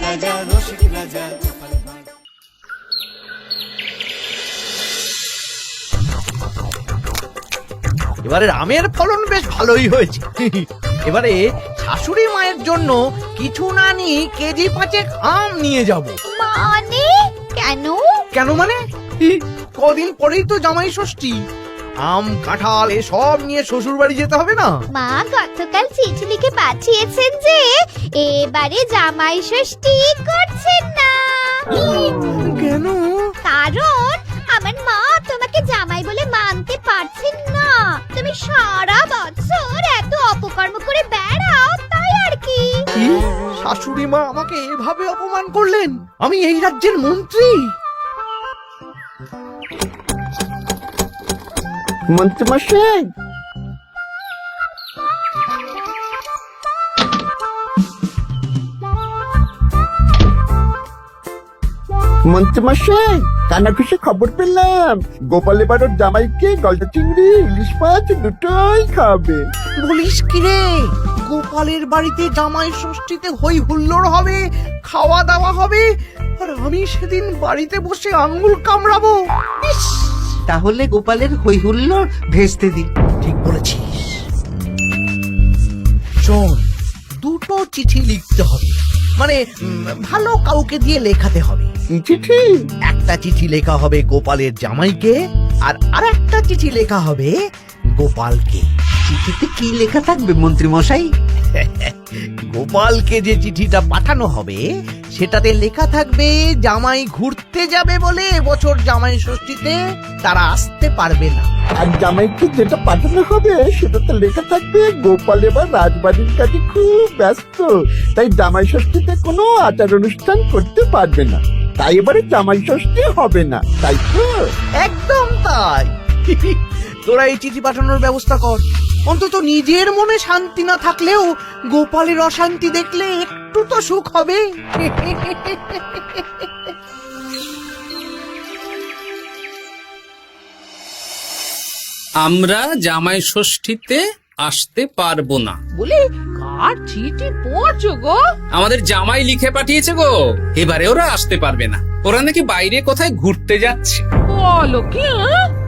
রাজা রসিক রাজা গোপাল ভাঁড়। এবারে আমের ফলন বেশ ভালোই হয়েছে। এবারে শাশুড়ি মায়ের জন্য কিছু না নিয়ে কেজি 5 আম নিয়ে যাব। মানে কেন? কেন মানে কদিন পরেই তো জামাই ষষ্ঠী, আম কাঁঠাল এসব নিয়ে শ্বশুর বাড়ি যেতে হবে না? মা গতকাল চিঠি লিখে পাঠিয়েছেন যে এবারে জামাই ষষ্ঠী করছেন না। কেন? কারণ আমার মা তোমাকে জামাই বলে মানতে পারছেন না। তুমি সারা বছর এত অপকর্ম করে বেড়াও, তাই আর কি। শাশুড়ি মা আমাকে এভাবে অপমান করলেন? আমি এই রাজ্যের মন্ত্রী। মন্ত্রীমশাই, মন্ত্রীমশাই, কানাঘুষে খবর পেলাম গোপাল এবার ওর জামাইকে গলদা চিংড়ি ইলিশ মাছ দুটোই খাবে। বলিস কি রে? গোপালের বাড়িতে জামাই ষষ্ঠীতে হই হুল্লোড় হবে, খাওয়া দাওয়া হবে, আর আমি সেদিন বাড়িতে বসে আঙ্গুল কামড়াবো। ইস! তাহলে গোপালের হই হুল্লোড় ভেস্তে দিই। ঠিক বলেছিস। শোন, দুটো চিঠি লিখতে হবে, মানে ভালো কাউকে দিয়ে লেখাতে হবে। কি চিঠি? একটা চিঠি লেখা হবে গোপালের জামাইকে, আর আরেকটা চিঠি লেখা হবে গোপালকে। চিঠিতে কি লেখা থাকবে মন্ত্রী মশাই? গোপালকে যে চিঠিটা পাঠানো হবে সেটাতে লেখা থাকবে জামাই ঘুরতে যাবে বলে এবছর জামাই ষষ্ঠীতে তারা আসতে পারবে না। আর জামাইকে যেটা পাঠানো হবে সেটাতে লেখা থাকবে গোপাল এবার রাজবাড়ির কাছে খুব ব্যস্ত, তাই জামাই ষষ্ঠীতে কোনো আচার অনুষ্ঠান করতে পারবে না, তাই এবারে জামাই ষষ্ঠী হবে না, তাই তো? একদম তাই। তোরা এই চিঠি পাঠানোর ব্যবস্থা কর। অন্তত নিজের মনে শান্তি না থাকলেও গোপালের অশান্তি দেখলে একটু তো সুখ হবে। আমরা জামাই ষষ্ঠীতে আসতে পারবো না বলে কার চিঠি পড়ছো গো? আমাদের জামাই লিখে পাঠিয়েছে গো, এবারে ওরা আসতে পারবে না। ওরা নাকি বাইরে কোথায় ঘুরতে যাচ্ছে। বলো কি?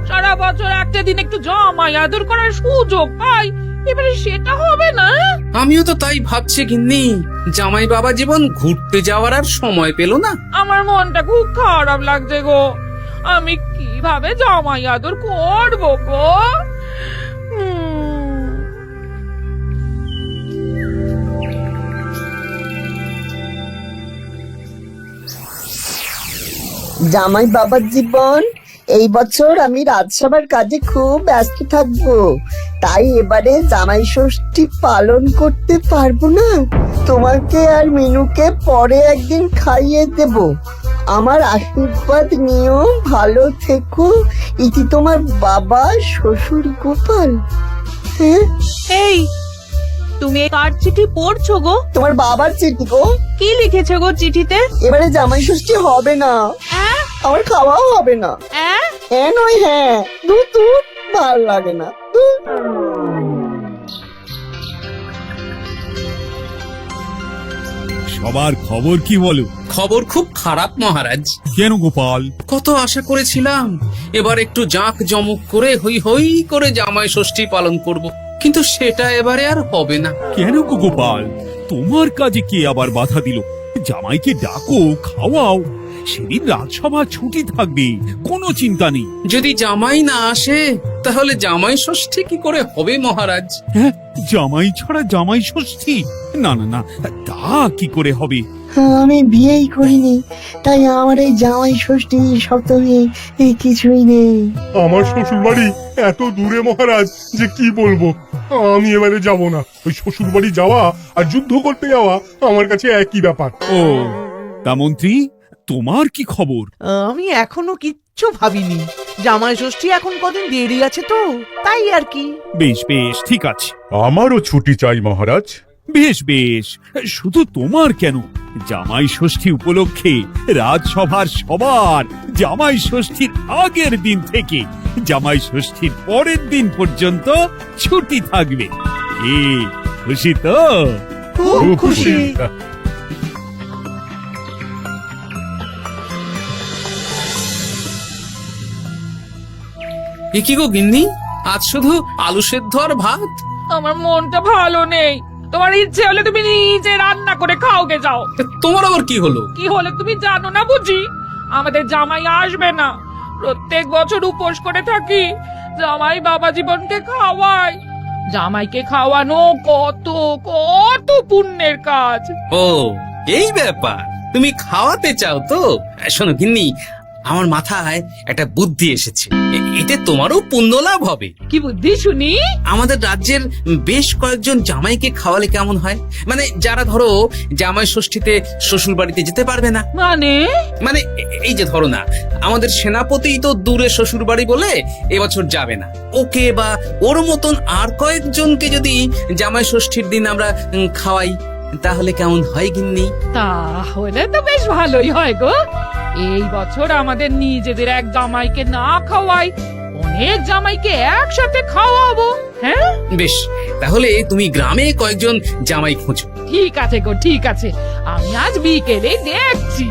সারা বছর একটা দিন একটু জামাই আদর করার সুযোগ পাই, এবারে সেটা হবে না? আমিও তো তাই ভাবছি গিন্নি, জামাই বাবা জীবন ঘুরতে যাওয়ার আর সময় পেল না। আমার মনটা খুব খারাপ লাগছে গো। আমি কিভাবে জামাই আদর করবো গো? জামাই বাবার জীবন, এই বছর আমি রাজসভার কাজে খুব ব্যস্ত থাকবো, তাই এবারে জামাই ষষ্ঠী পালন করতে পারবো না। তোমাকে আর মিনুকে পরে একদিন খাইয়ে দেব। আমার আশীর্বাদ নিও, ভালো থেকো। ইতি তোমার বাবা শ্বশুর গোপাল। হ্যাঁ, এই তুমি কার চিঠি পড়ছো গো? তোমার বাবার চিঠি গো। কি লিখেছে গো চিঠিতে? এবারে জামাই ষষ্ঠী হবে না, আমার খাওয়াও হবে না। হ্যাঁ নয় হ্যাঁ, দূর ভাল লাগে না। সবার খবর কি বলো? খবর খুব খারাপ মহারাজ। কেন গোপাল? কত আশা করেছিলাম এবার একটু জাঁক জমক করে হই হই করে জামাই ষষ্ঠী পালন করব, কিন্তু সেটা এবারে আর হবে না। কেন গো গোপাল, তোমার কাজে কে আবার বাধা দিল? জামাইকে ডাকো, খাওয়াও, সেদিন রাজসভা ছুটি থাকবে, কোনো চিন্তা নেই। যদি জামাই না আসে তাহলে জামাই ষষ্ঠী কি করে হবে মহারাজ? হ্যাঁ, জামাই ছাড়া জামাই ষষ্ঠী? না না না, তা কি করে হবে? আমি বিয়েই করিনি, তাই আমার এই জামাই ষষ্ঠী সপ্তমী কিছুই নেই। আমার শ্বশুর বাড়ি এত দূরে মহারাজ যে কি বলবো। আমি এবারে যাব না। ওই শ্বশুর বাড়ি যাওয়া আর যুদ্ধ করতে যাওয়া আমার কাছে একই ব্যাপার। ও, তা মন্ত্রী, তোমার কি খবর? আমি এখনো কিচ্ছু ভাবিনি। জামাই ষষ্ঠী এখন কদিন দেরি আছে তো, তাই আর কি। বেশ বেশ, ঠিক আছে। আমারও ছুটি চাই মহারাজ। বেশ বেশ, শুধু তোমার কেন, জামাই ষষ্ঠী উপলক্ষে রাজসভার সবার জামাই ষষ্ঠীর আগের দিন থেকে জামাই ষষ্ঠীর পরের দিন পর্যন্ত ছুটি থাকবে। খুশি তো? খুব খুশি। এ কি গো গিন্নি, আজ শুধু আলু সেদ্ধ আর ভাত? আমার মনটা ভালো নেই। তোমার ইচ্ছে হলে তুমি নিজে রান্না করে খাও গে যাও। তোমার আবার কি হলো? কি হলে তুমি জানো না বুঝি? আমাদের জামাই আসবে না। প্রত্যেক বছর উপোস করে থাকি, জামাই বাবা জীবনকে খাওয়াই। জামাইকে খাওয়ানো কত কত পুণ্যের কাজ। ও, এই ব্যাপার। তুমি খাওয়াতে চাও তো? শোনো গিন্নি, আমার মাথায় একটা বুদ্ধি এসেছে। এতে তোমারও পুণ্য লাভ হবে। কি বুদ্ধি শুনি? আমাদের রাজ্যের বেশ কয়েকজন জামাইকে খাওয়ালে কেমন হয়? মানে যারা ধরো জামাই ষষ্ঠীতে শ্বশুর বাড়িতে যেতে পারবে না। মানে এই যে ধরো না, আমাদের সেনাপতি তো দূরে শ্বশুর বাড়ি বলে এবছর যাবে না। ওকে বা ওর মতন আর কয়েকজনকে যদি জামাই ষষ্ঠীর দিন আমরা খাওয়াই, তাহলে কেমন হয় গিন্নি? তাহলে তো বেশ ভালোই হয় গো। এই বছর আমাদের নিজেদের এক জামাইকে না খাওয়াই, অনেক জামাইকে একসাথে খাওয়াবো। হ্যাঁ, বেশ, তাহলে তুমি গ্রামে কয়েকজন জামাই খোঁজো। ঠিক আছে গো, ঠিক আছে। আমি আজ বিকেলে দেখছি।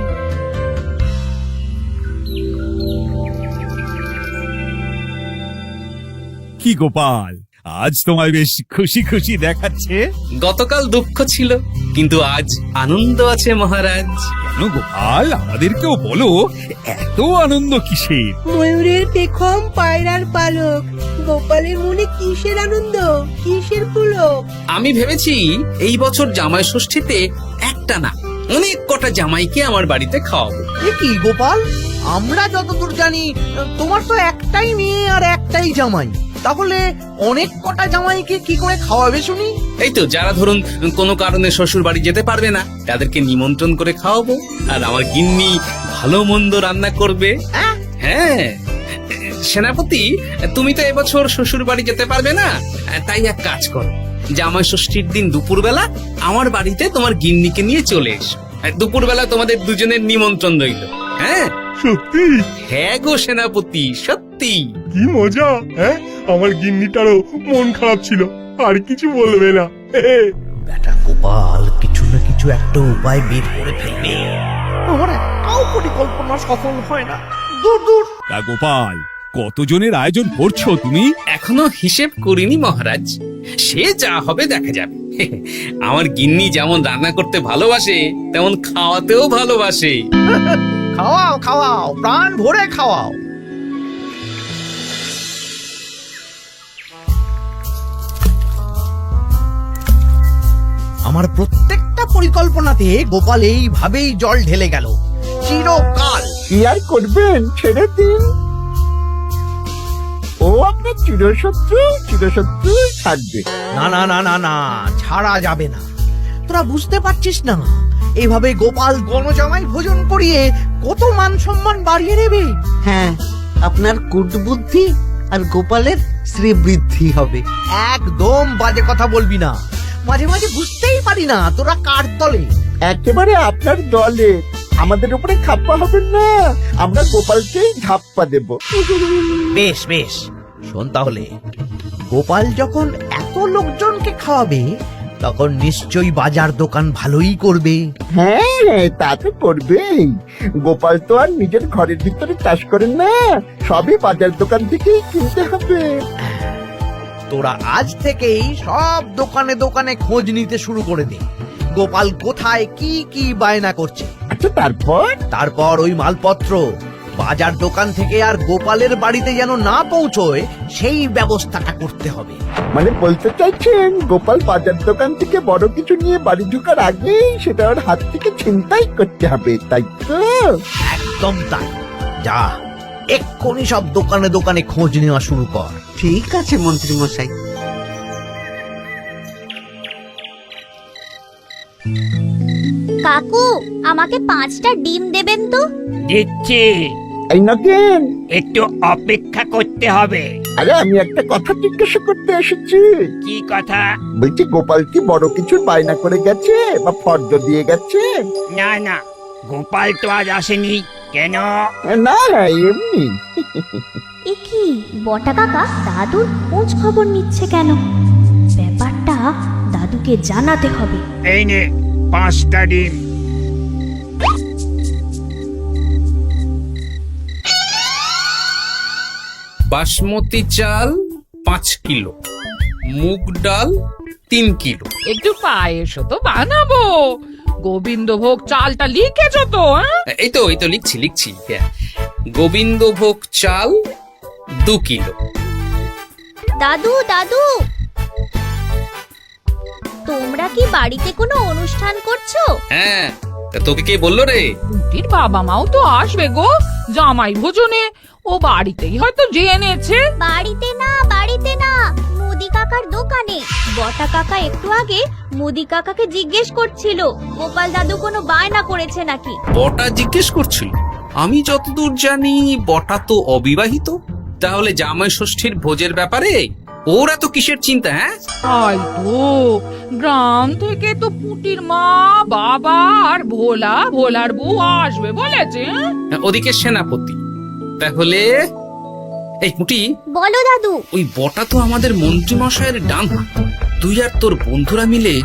কি গোপাল, আজ তোমায় বেশ খুশি খুশি দেখাচ্ছে। গতকাল দুঃখ ছিল, কিন্তু আজ আনন্দ আছে মহারাজ। কেন গোপাল, আমাদেরকেও বলো, এত আনন্দ কিসের? ময়ূরের পেখম, পায়রার পালক, গোপালের মনে কিসের আনন্দ, কিসের পুলক? আমি ভেবেছি এই বছর জামাই ষষ্ঠীতে একটা না, অনেক কটা জামাইকে আমার বাড়িতে খাওয়াবো। এ কি গোপাল, আমরা যতদূর জানি তোমার তো একটাই মেয়ে আর একটাই জামাই, তাহলে অনেক কটা জামাইকে কি করে খাওয়াবে শুনি? এই তো যারা ধরুন কোনো কারণে শ্বশুর বাড়ি যেতে পারবে না, তাদেরকে নিমন্ত্রণ করে খাওয়াবো। আর আমার গিন্নি ভালো মন্দ রান্না করবে। হ্যাঁ সেনাপতি, তুমি তো এবছর শ্বশুর বাড়ি যেতে পারবে না, তাই এক কাজ করো, জামাই ষষ্ঠীর দিন দুপুরবেলা আমার বাড়িতে তোমার গিন্নিকে নিয়ে চলে এসো। দুপুরবেলা তোমাদের দুজনের নিমন্ত্রণ রইল। হ্যাঁ সত্যি? হ্যাঁ গো সেনাপতি, সত্যি। কি মজা! হ্যাঁ, আমার গিন্নিটারও মন খারাপ ছিল, আর কিছু বলবে না। বেটা গোপাল কিছু না কিছু একটা উপায় বের করে ফেলবে। আমার একটাও পরিকল্পনা সফল হয় না। দূর দূর। তা গোপাল, কতজনের আয়োজন করছো তুমি? এখনো হিসেব করিনি মহারাজ, সে যা হবে দেখা যাবে। আমার গিন্নি যেমন রান্না করতে ভালোবাসে, তেমন খাওয়াতেও ভালোবাসে। খাওয়াও খাওয়াও, প্রাণ ভরে খাওয়াও। আমার প্রত্যেকটা পরিকল্পনাতে গোপাল এইভাবেই জল ঢেলে গেল চিরকাল। কি আর করবেন, ছেড়ে দিন। ও আপনার চিরশত্রু, চিরশত্রু থাকবে। না না না না না, ছাড়া যাবে না। তোরা বুঝতে পারছিস না, এইভাবে গোপাল গণজামাই ভোজন করিয়ে কত মান সম্মান বাড়িয়ে নেবে। হ্যাঁ, আপনার কুটবুদ্ধি আর গোপালের শ্রীবৃদ্ধি হবে। একদম বাজে কথা বলবি না। মাঝে মাঝে বুঝতেই পারি না তোরা কার দলে। একেবারে আপনার দলে। আমাদের উপরে খাপ্পা হবেন না, আমরা গোপালকেই ধাপ্পা দেব। বেশ বেশ, শোন তাহলে, গোপাল যখন এত লোকজনকে খাওয়াবে, তখন নিশ্চয়ই বাজার দোকান ভালোই করবে। হ্যাঁ, তা তো করবেই। গোপাল তো আর নিজের ঘরের ভিতরে চাষ করেন না, সবই বাজার দোকান থেকেই কিনতে হবে। তোরা আজ থেকেই সব দোকানে দোকানে খোঁজ নিতে শুরু করে দে, গোপাল কোথায় কি কি বায়না করছে। আচ্ছা, তারপর ওই মালপত্র বাজার দোকান থেকে আর গোপালের বাড়িতে যেন না পৌঁছয়, সেই ব্যবস্থাটা করতে হবে। মানে বলতে চাইছেন গোপাল বাজার দোকান থেকে বড় কিছু নিয়ে বাড়ি ঢোকার আগেই সেটা ওর হাত থেকে ছিনতাই করতে হবে, তাই তো? একদম তাই। যা, এক্ষুনি সব দোকানে দোকানে খোঁজ নেওয়া শুরু কর। ঠিক আছে মন্ত্রী মশাই। কাকু, আমাকে 5টা ডিম দেবেন তো? দিচ্ছি, এই নগেন, একটু অপেক্ষা করতে হবে। আরে আমি একটা কথা জিজ্ঞাসা করতে এসেছি। কি কথা? বলছি, গোপাল কি বড় কিছুর বায়না করে গেছে বা ফর্দ দিয়ে গেছে? না না, গোপাল তো আজ আসেনি। কেন? না, এমনি। এ কি, বটা কাকা দাদুর খোঁজ খবর নিচ্ছে কেন? ব্যাপারটা দাদুকে জানাতে হবে। এই নে 5টা ডিম। বাসমতি চাল 5 কিলো, মুগ ডাল 3 কিলো। একটু পায়েসও তো বানাবো। গোবিন্দভোগ চালটা লিখেছো তো? এই তো লিখছি। হ্যাঁ, গোবিন্দভোগ চাল 2 কিলো। দাদু দাদু, তোমরা কি বাড়িতে কোনো অনুষ্ঠান করছো? হ্যাঁ, তা তোকে কে বললো রে? পুটির বাবা মাও তো আসবে গো, জামাই ভোজনে। ও বাড়িতেই হয়তো জেনেছে। বাড়িতে না, মুদি কাকার দোকানে। বটা কাকা একটু আগে মুদি কাকাকে জিজ্ঞেস করছিল গোপাল দাদু কোনো বায়না করেছে নাকি। বটা জিজ্ঞেস করছিল? আমি যতদূর জানি বটা তো অবিবাহিত। তাহলে জামাই ষষ্ঠীর ভোজের ব্যাপারে ওর এত কিসের চিন্তা? হ্যাঁ, তাই তো, গ্রাম থেকে তো পুটির মা, বাবা আর ভোলার বউ আসবে বলেছে। ওদিকে সেনাপতি। তাহলে এই পুটি, বলো দাদু। ওই বটা তো আমাদের মন্ত্রী মশাইয়ের ডান হাত। তুই আর তোর বন্ধুরা মিলে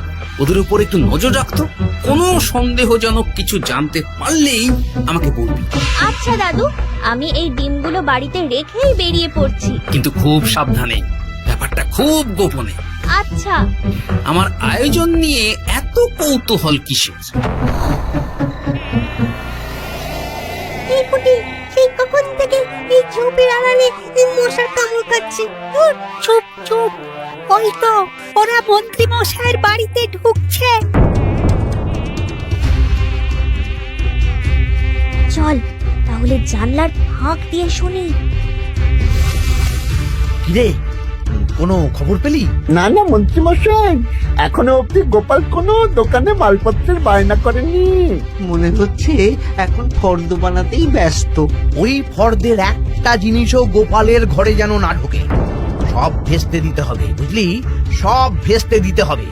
ওদের উপর একটু নজর রাখতো। কোনো সন্দেহজনক কিছু জানতে পারলেই আমাকে বলবি। আচ্ছা দাদু, আমি এই ডিমগুলো বাড়িতে রেখেই বেরিয়ে পড়ছি। কিন্তু খুব সাবধানে, ব্যাপারটা খুব গোপনে। আচ্ছা। আমার আয়োজন নিয়ে এত কৌতূহল কিসের? এই পুটি, সেই কখন থেকে এই ঝোপের আড়ালে মশার কামড় খাচ্ছি। চুপ, ওই তো ওরা মন্ত্রী মশাইয়ের বাড়িতে ঢুকছে। চল তাহলে জানলার ফাঁক দিয়ে শুনি। কিরে, কোনো খবর পেলি? না মন্ত্রী মশাই, এখনো অব্দি গোপাল কোনো দোকানে মালপত্রের বায়না করেনি। মনে হচ্ছে এখন ফর্দ বানাতেই ব্যস্ত। ওই ফর্দের একটা জিনিসও গোপালের ঘরে যেন না ঢোকে। সব ভেস্তে দিতে হবে, বুঝলি? সব ভেস্তে দিতে হবে।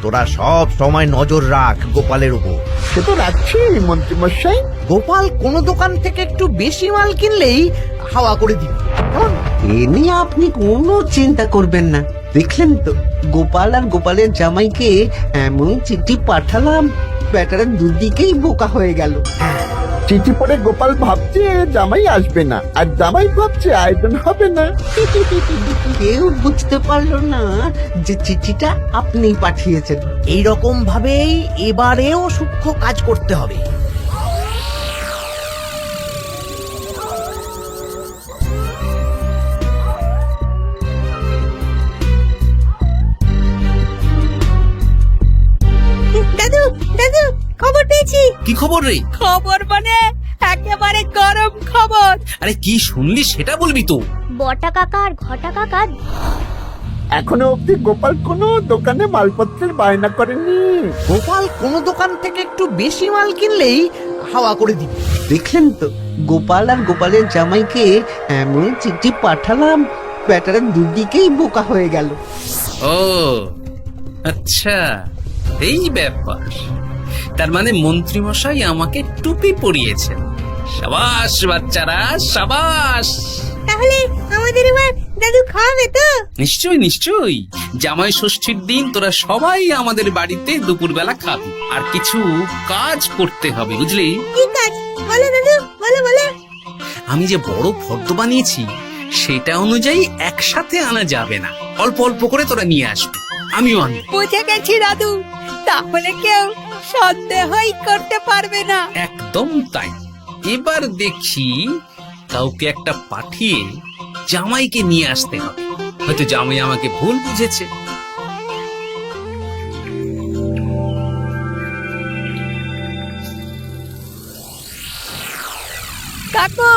তোরা সব সময় নজর রাখ গোপালের উপর। সে তো রাখছি মন্ত্রী মশাই। গোপাল কোন দোকান থেকে একটু বেশি মাল কিনলেই হাওয়া করে দিবি, কেমন? এ নিয়ে আপনি কোনো চিন্তা করবেন না। দেখলেন তো, গোপাল আর গোপালের জামাইকে এমন চিঠি পাঠালাম, ব্যাটারা দুদিকেই বোকা হয়ে গেল। চিঠি পড়ে গোপাল ভাবছে জামাই আসবে না, আর জামাই ভাবছে আয়োজন হবে না। কেউ বুঝতে পারলো না যে চিঠিটা আপনি পাঠিয়েছেন। এইরকম ভাবেই এবারেও সূক্ষ্ম কাজ করতে হবে। দাদু, খবর পেয়েছি। কি খবর রে? খবর মানে একেবারে গরম খবর। আরে কি শুনলি সেটা বলবি তো। বটা কাকা আর ঘটা কাকা এখনো অব্দি গোপাল কোনো দোকানে মালপত্রের বায়না করেনি। গোপাল কোন দোকান থেকে একটু বেশি মাল কিনলেই হাওয়া করে দিবি। দেখলেন তো, গোপাল আর গোপালের জামাইকে এমন চিঠি পাঠালাম, ব্যাটারা দুদিকেই বোকা হয়ে গেল। ও আচ্ছা, এই ব্যাপার। তার মানে মন্ত্রী মশাই আমাকে টুপি পরিয়েছেন। সাবাস বাচ্চারা, সাবাস। তাহলে আমাদের এবার দাদু খাওয়াবে তো? নিশ্চয়ই। জামাই ষষ্ঠীর দিন তোরা সবাই আমাদের বাড়িতে দুপুরবেলা খাবি। আর কিছু কাজ করতে হবে, বুঝলি? কি কাজ? বলো দাদু, বলো। আমি যে বড় ফর্দ বানিয়েছি সেটা অনুযায়ী একসাথে আনা যাবে না, অল্প অল্প করে তোরা নিয়ে আসবি। আমিও আনবো। বুঝে গেছি দাদু, তাহলে কেউ সন্দেহই করতে পারবে না। একদম তাই। এবার দেখি কাউকে একটা পাঠিয়ে জামাইকে নিয়ে আসতে হবে। হয়তো জামাই আমাকে ভুল বুঝেছে। কাকু,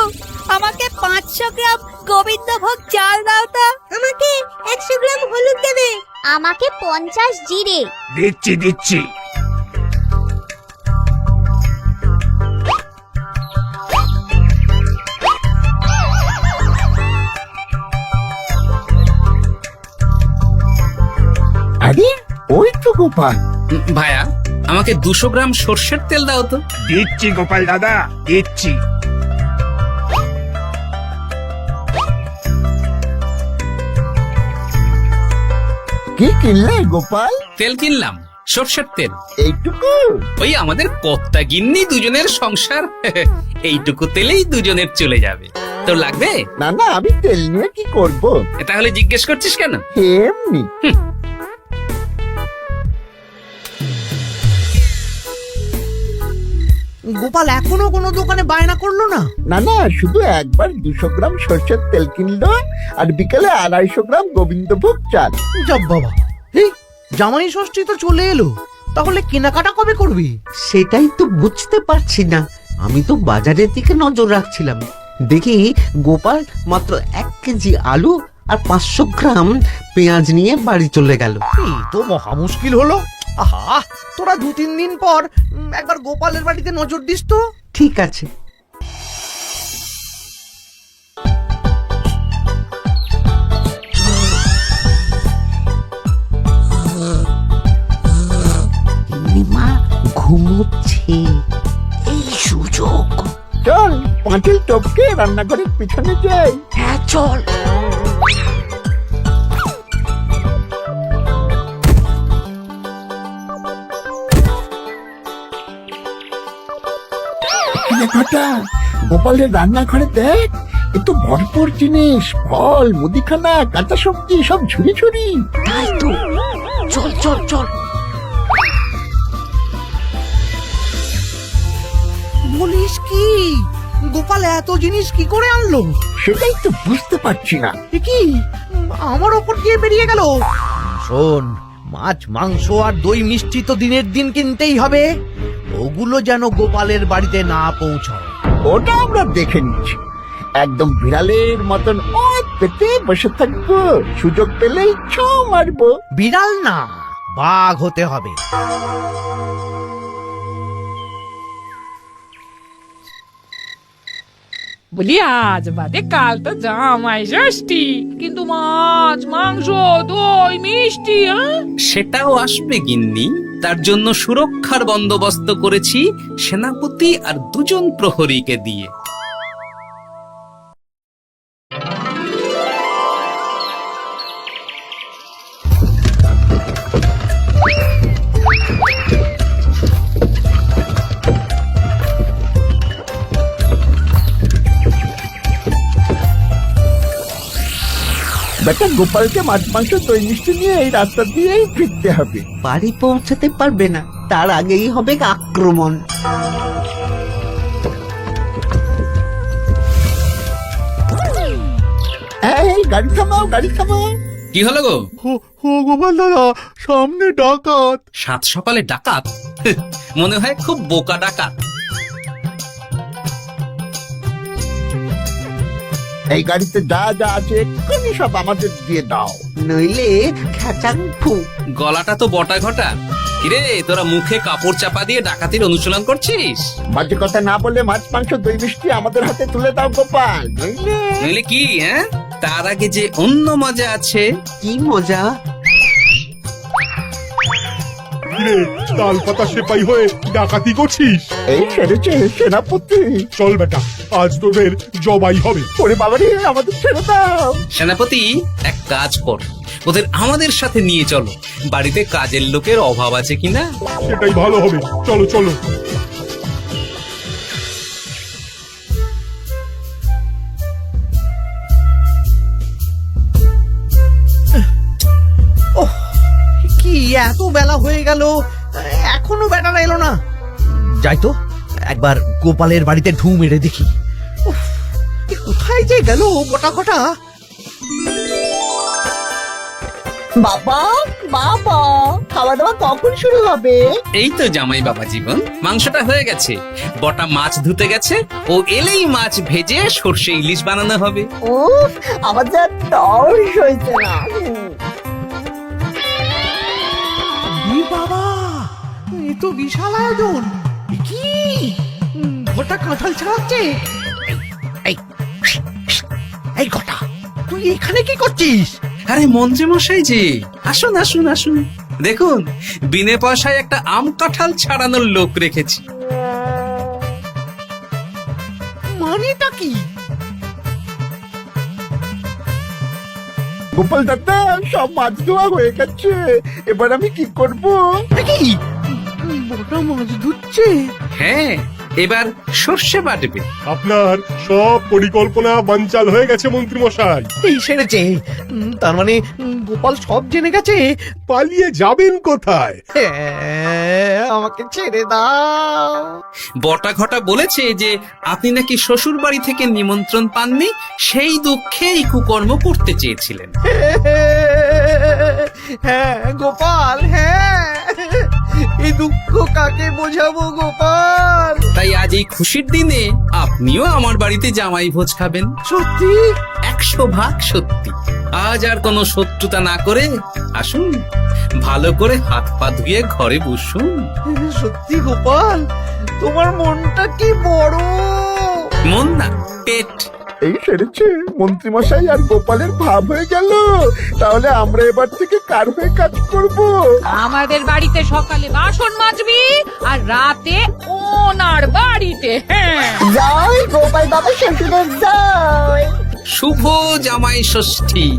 আমাকে 500 গ্রাম গোবিন্দভোগ চাল দাও তো। আমাকে 100 গ্রাম হলুদ দেবে। আমাকে 50 জিরে। দিচ্ছি। আরে ওই তো গোপাল। ভাইয়া, আমাকে 200 গ্রাম সর্ষের তেল দাও তো। দিচ্ছি গোপাল দাদা, দিচ্ছি। কি কিনলে গোপাল? তেল কিনলাম, সর্ষের তেল। এইটুকু? ওই আমাদের কর্তা গিন্নি দুজনের সংসার, এইটুকু তেলেই দুজনের চলে যাবে। তোর লাগবে? না না, আমি তেল নিয়ে কি করব? তাহলে জিজ্ঞেস করছিস কেন? এমনি। গোপাল এখনো কোনো দোকানে বায়না করলো না? না না, শুধু একবার 200 গ্রাম সর্ষের তেল কিনলো আর বিকেলে 250 গ্রাম গোবিন্দভোগ চাল। যাব বাবা, এই জামাই ষষ্ঠী তো চলে এলো, তাহলে কেনাকাটা কবে করবি? সেটাই তো বুঝতে পারছি না। আমি তো বাজারের দিকে নজর রাখছিলাম, দেখি গোপাল মাত্র 1 কেজি আলু আর 500 গ্রাম পেঁয়াজ নিয়ে বাড়ি চলে গেল। এই তো মহা মুশকিল হলো। আহা, তোরা 2-3 দিন পর একবার গোপালের বাড়িতে নজর দিস তো। ঠিক আছে। মা ঘুমোচ্ছে, এই সুযোগ। চল পাঁচিল টপকে রান্নাঘরের পিছনে যাই। হ্যাঁ চল। ঘটা গোপালের রান্নাঘরে দেখ, এ তো ভরপুর জিনিস, ফল, মুদিখানা, কাঁচা সবজি সব ঝুড়ি ঝুড়ি। তাই তো, চল চল চল। বলিস কি, গোপাল এত জিনিস কি করে আনলো? সেটাই তো বুঝতে পারছি না। এ কি, আমার ওপর দিয়ে বেরিয়ে গেল? শোন, মাছ, মাংস আর দই মিষ্টি তো দিনের দিন কিনতেই হবে, ওগুলো যেন গোপালের বাড়িতে না পৌঁছায়। ওটা আমরা দেখে নিচ্ছি। একদম বিড়ালের মতন ওত পেতে বসে থাকবো, সুযোগ পেলেই ছো মারবো। বিড়াল না, বাঘ হতে হবে। বলি আজ বাদে কাল তো জামাই ষষ্ঠী, কিন্তু মাছ, মাংস, দই, মিষ্টি, সেটাও আসবে গিন্নি। তার জন্য সুরক্ষার বন্দোবস্ত করেছি সেনাপতি আর 2 জন প্রহরীকে দিয়ে। বেটা গোপালকে মাছ, মাংস, দই মিষ্টি নিয়ে এই রাস্তা দিয়েই ফিরতে হবে। বাড়ি পৌঁছাতে পারবে না, তার আগেই হবে আক্রমণ। এই গাড়ি থামাও, গাড়ি থামাও। কি হলো গো? ও গোপাল দাদা, সামনে ডাকাত। 7 সকালে ডাকাত? মনে হয় খুব বোকা ডাকাত। এই গাড়িতে যা যা আছে এক্ষুনি সব আমাদের দিয়ে দাও, নইলে খেচাং ফু। গলাটা তো বটা ঘটা। কিরে, তোরা মুখে কাপড় চাপা দিয়ে ডাকাতির অনুশীলন করছিস? বাজে কথা না বলে মাছ, মাংস, দই মিষ্টি আমাদের হাতে তুলে দাও গোপাল, নইলে। নইলে কি? হ্যাঁ, তার আগে যে অন্য মজা আছে। কি মজা? কিরে, তাল পাতা সেপাই হয়ে ডাকাতি করছিস? এই সেরেছে সেনাপতি। চল বেটা, আজ তোদের জবাই হবে। ওরে বাবারে, আমাদের ছেড়ে দাও। সেনাপতি, এক কাজ কর, ওদের আমাদের সাথে নিয়ে চলো। বাড়িতে কাজের লোকের অভাব আছে কিনা। সেটাই ভালো হবে, চলো চলো। কি এত বেলা হয়ে গেল, এখনো বেটারা এলো না? যাই তো একবার গোপালের বাড়িতে ঢু মেরে দেখি। উফ, এ কোথায় যে গেল বটা ঘটা? বাবা বাবা, খাওয়া দাওয়া কখন শুরু হবে? এই তো জামাই বাবা জীবন, মাংসটা হয়ে গেছে, বটা মাছ ধুতে গেছে, ও এলেই মাছ ভেজে সর্ষে ইলিশ বানানো হবে। উফ, আমার যা তর্স হয়েছে না। এ বাবা, এ তো বিশাল আয়োজন। এ কি, ঘটা কাঁঠাল ছাড়াচ্ছে? এই এই ঘটা, তুই এখানে কি করছিস? আরে মন্ত্রী মশাই যে, আসুন আসুন আসুন, দেখুন বিনে পয়সায় একটা আম কাঁঠাল ছাড়ানোর লোক রেখেছি। মানেটা কি? গোপাল দাদা, সব মাছ ধোয়া হয়ে গেছে, এবার আমি কি করব? এ কি, বটা মাছ ধুচ্ছে? হ্যাঁ, এবার সর্ষে বাটবে। আপনার সব পরিকল্পনা বানচাল হয়ে গেছে মন্ত্রী মশাই। এই সেরেছে। তার মানে গোপাল সব জেনে গেছে। পালিয়ে যাবেন কোথায়? হ্যাঁ, আমাকে ছেড়ে দাও। বটা ঘটা বলেছে যে আপনি নাকি শ্বশুর বাড়ি থেকে নিমন্ত্রণ পাননি, সেই দুঃখে এই কুকর্ম করতে চেয়েছিলেন। হ্যাঁ গোপাল, হ্যাঁ, এই দুঃখ কাকে বোঝাবো গোপাল? তাই আজ এই খুশির দিনে আপনিও আমার বাড়িতে জামাই ভোজ খাবেন। সত্যি? 100% সত্যি। আজ আর কোনো শত্রুতা না করে আসুন, ভালো করে হাত পা ধুয়ে ঘরে বসুন। সত্যি গোপাল, তোমার মনটা কি বড়। মন না, পেট। এই সেরেছে, মন্ত্রী মশাই আর গোপালের ভাব হয়ে গেল। তাহলে আমরা এবার থেকে কার হয়ে কাজ করব? আমাদের বাড়িতে সকালে বাসন মাজবি আর রাতে ওনার বাড়িতে। হ্যাঁ, জয় গোপাল বাবা শ্বশুরের জয়। শুভ জামাই ষষ্ঠী।